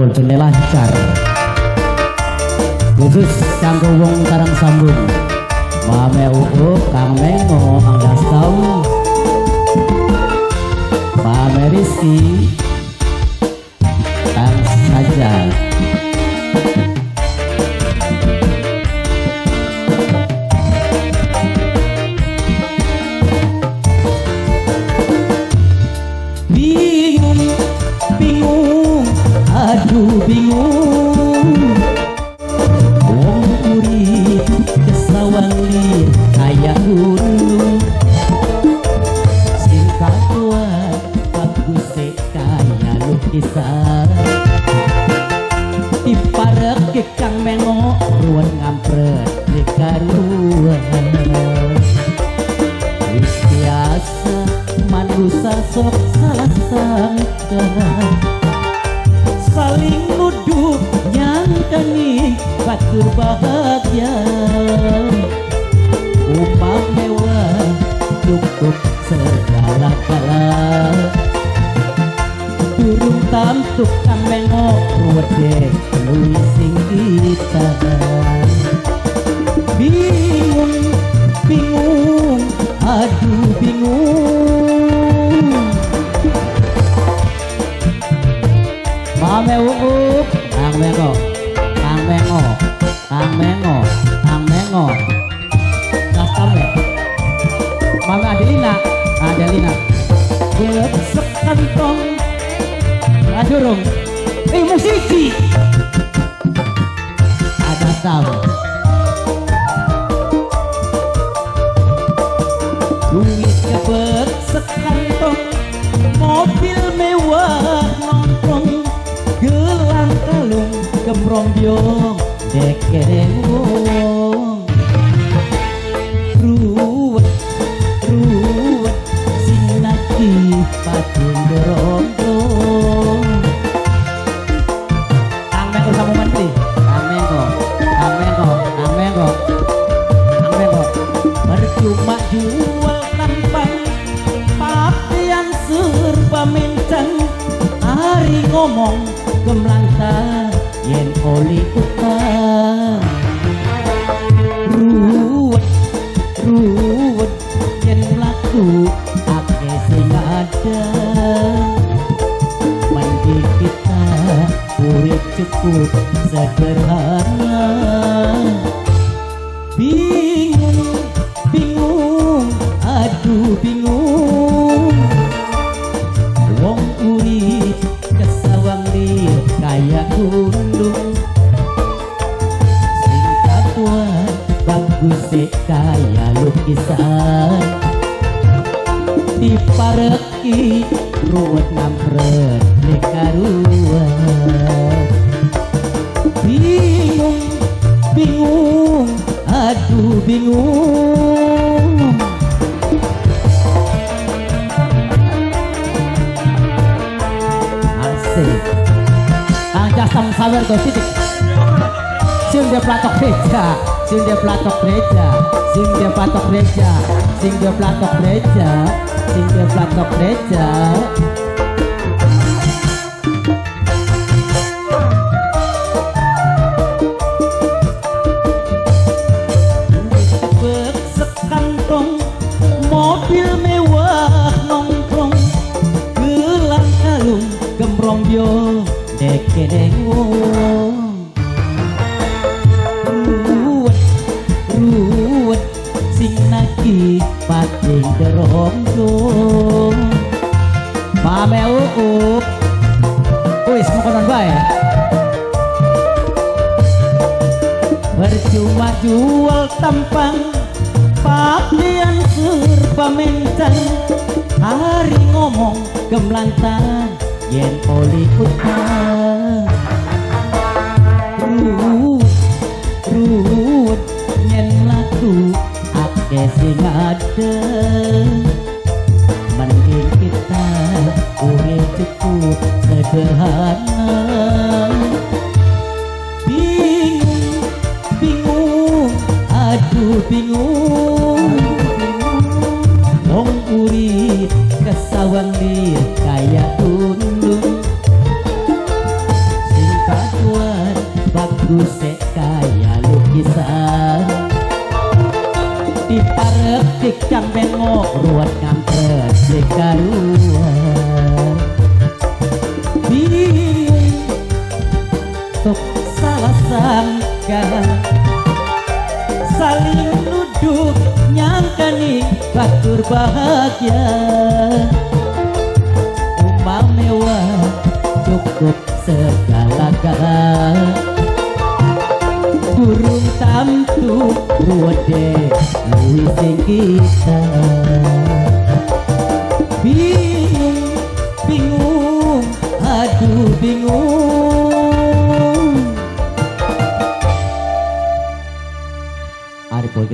pulpune lancar khusus kanggo wong Karang Sambung Mame Uuk Kang Mengo Kang Dastau Mame Rizky Kang Sajal aduh bingung wong urip kesawang lir kaya gunung sing kakuat bagus kaya lukisan diparek Kang Mengo ruwen ngampret dikaruan wis biasa manusia sok salah sangka saling nuduh nyangkani batur bahagia upah mewah cukup segala-gala durung tamtuk Kang Mengo ruwede luwih sing kita bingung bingung aduh bingung Mame Uuk Kang Mengo Kang Mengo Kang Mengo Kang Mengo Gastame Mame Adelina Adelina gelap sekantong adurung musisi ada tahu duit cepet sekantong mobil mewah nongkrong gelang kalung gembrong biong dekereng wong ruwet ruwet sing naki patung gerondong Kang Mengo sama mati Kang Mengo Kang Mengo Kang Mengo Kang Mengo percuma jual tampang pakaian serba mencang hari ngomong gemlantar yen oli utang ruwet ruwet yen laku ake sing ada mending kita urip cukup sederhana bingung bingung aduh bingung wong urip kesawang lir kaya gunung sing kakuat bagus kaya lukisan dipareki ruwet ngampret dekaruan bingung bingung aduh bingung asik Kang Jasam sawer go titik sing dia platok gereja sing dia platok gereja sing dia platok gereja sing dia platok gereja sing dia platok gereja sekantong mobil mewah nongkrong gelang kalung gembrong biong dekereng wong ruwet ruwet sing naki pating gerondong Mame Uuk wis mengkonon bae percuma jual tampang pakaian serba mencang hari ngomong gemlantar yen oli utang ruwet yen laku ake sing ada mending kita urip cukup sederhana bingung bingung aduh bingung wong urip kesawang lir kaya gunung gusek kaya lukisan diparek dik cambengo ruwet ngampret dikaruan biing tok salah sangka saling nuduh nyangkani batur bahagia umpam mewah cukup segala-gala burung tamtu ruwede luwih sing kita